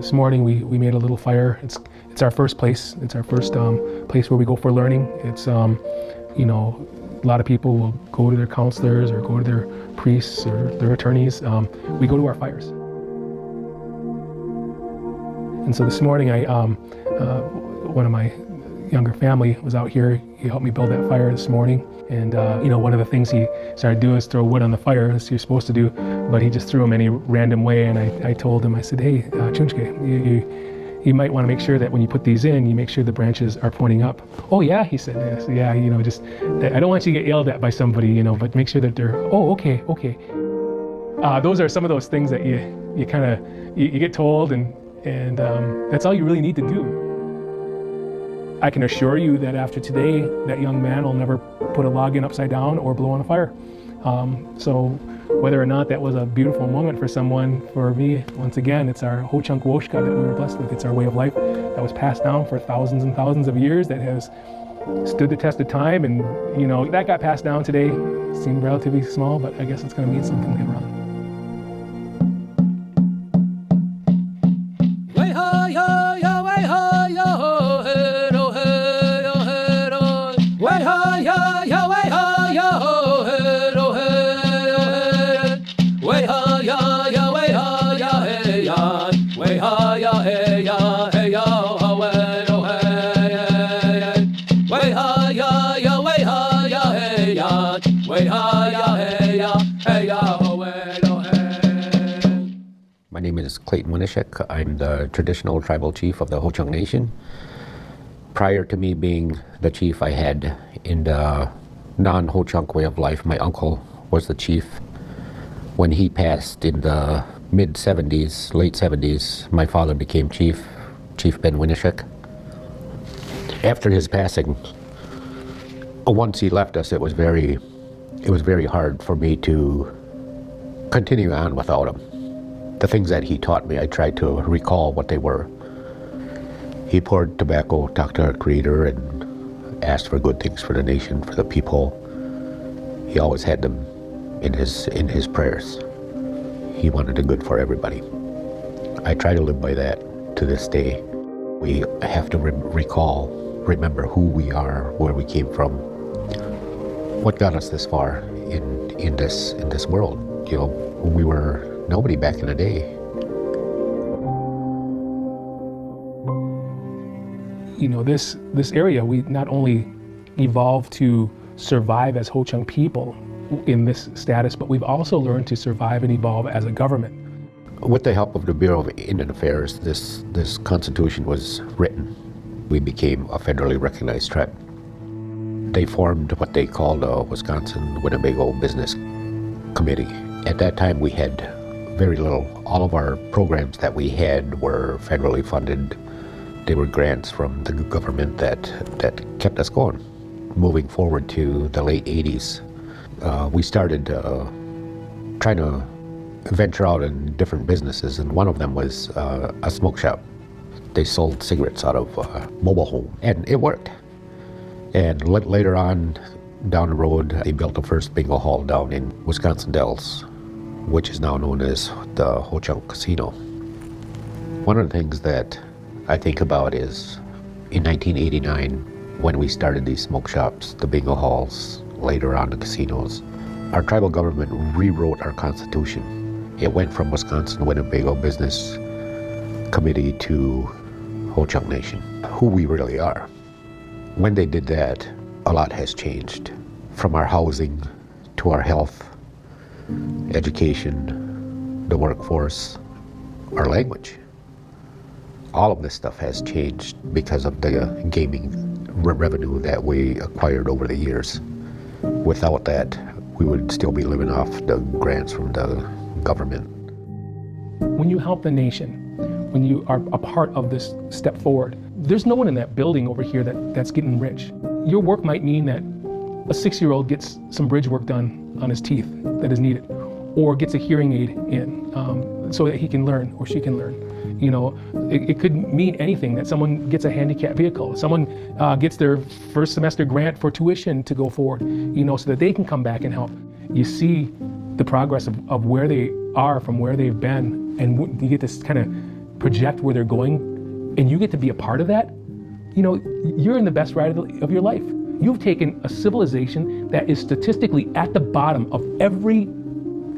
This morning we made a little fire. It's our first place. It's our first place where we go for learning. It's you know, a lot of people will go to their counselors or go to their priests or their attorneys. We go to our fires. And so this morning one of my younger family was out here. He helped me build that fire this morning. And you know, one of the things he started doing is throw wood on the fire, as you're supposed to do, but he just threw them any random way. And I told him, I said, hey, Chunchke, you might want to make sure that when you put these in, you make sure the branches are pointing up. Oh yeah, he said, yes, yeah, you know, just, I don't want you to get yelled at by somebody, you know, but make sure that they're, oh, okay. Those are some of those things that you kind of, you get told, and that's all you really need to do. I can assure you that after today, that young man will never put a log in upside down or blow on a fire. So whether or not that was a beautiful moment for someone, for me, once again, it's our Ho-Chunk Woshka that we were blessed with. It's our way of life that was passed down for thousands and thousands of years, that has stood the test of time. And you know, that got passed down today. It seemed relatively small, but I guess it's going to mean something later on. My name is Clayton Winishek. I'm the traditional tribal chief of the Ho-Chunk Nation. Prior to me being the chief, I had in the non-Ho-Chunk way of life, my uncle was the chief. When he passed in the mid-70s, late 70s, my father became chief, Chief Ben Winishek. After his passing, once he left us, it was very hard for me to continue on without him. The things that he taught me, I tried to recall what they were. He poured tobacco, talked to our Creator, and asked for good things for the nation, for the people. He always had them in his prayers. He wanted the good for everybody. I try to live by that to this day. We have to remember who we are, where we came from, what got us this far in this world. You know, we were nobody back in the day. You know, this area, we not only evolved to survive as Ho-Chunk people in this status, but we've also learned to survive and evolve as a government. With the help of the Bureau of Indian Affairs, this Constitution was written. We became a federally recognized tribe. They formed what they called a Wisconsin-Winnebago Business Committee. At that time, we had very little. All of our programs that we had were federally funded. They were grants from the government that kept us going. Moving forward to the late 80s, we started trying to venture out in different businesses, and one of them was a smoke shop. They sold cigarettes out of a mobile home, and it worked. And later on, down the road, they built the first bingo hall down in Wisconsin Dells, which is now known as the Ho-Chunk Casino. One of the things that I think about is in 1989, when we started these smoke shops, the bingo halls, later on the casinos, our tribal government rewrote our Constitution. It went from Wisconsin-Winnebago Business Committee to Ho-Chunk Nation, who we really are. When they did that, a lot has changed, from our housing to our health, education, the workforce, our language. All of this stuff has changed because of the gaming revenue that we acquired over the years. Without that, we would still be living off the grants from the government. When you help the nation, when you are a part of this step forward, there's no one in that building over here that's getting rich. Your work might mean that a 6-year-old gets some bridge work done on his teeth that is needed, or gets a hearing aid in so that he can learn or she can learn. You know, it could mean anything, that someone gets a handicapped vehicle, someone gets their first semester grant for tuition to go forward, you know, so that they can come back and help. You see the progress of where they are from where they've been, and you get this kind of project where they're going, and you get to be a part of that, you know, you're in the best ride of your life. You've taken a civilization that is statistically at the bottom of every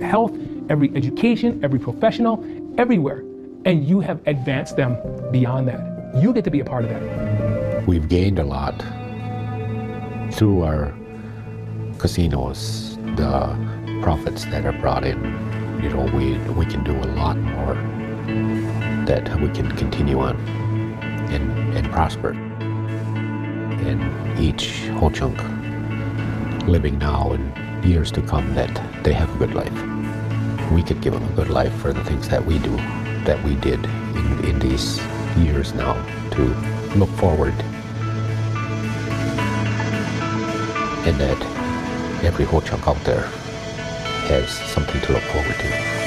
health, every education, every professional, everywhere, and you have advanced them beyond that. You get to be a part of that. We've gained a lot through our casinos, the profits that are brought in. You know, we can do a lot more that we can continue on and prosper. And each Ho-Chunk living now and years to come, that they have a good life. We could give them a good life for the things that we do, that we did in these years now, to look forward, and that every Ho-Chunk out there has something to look forward to.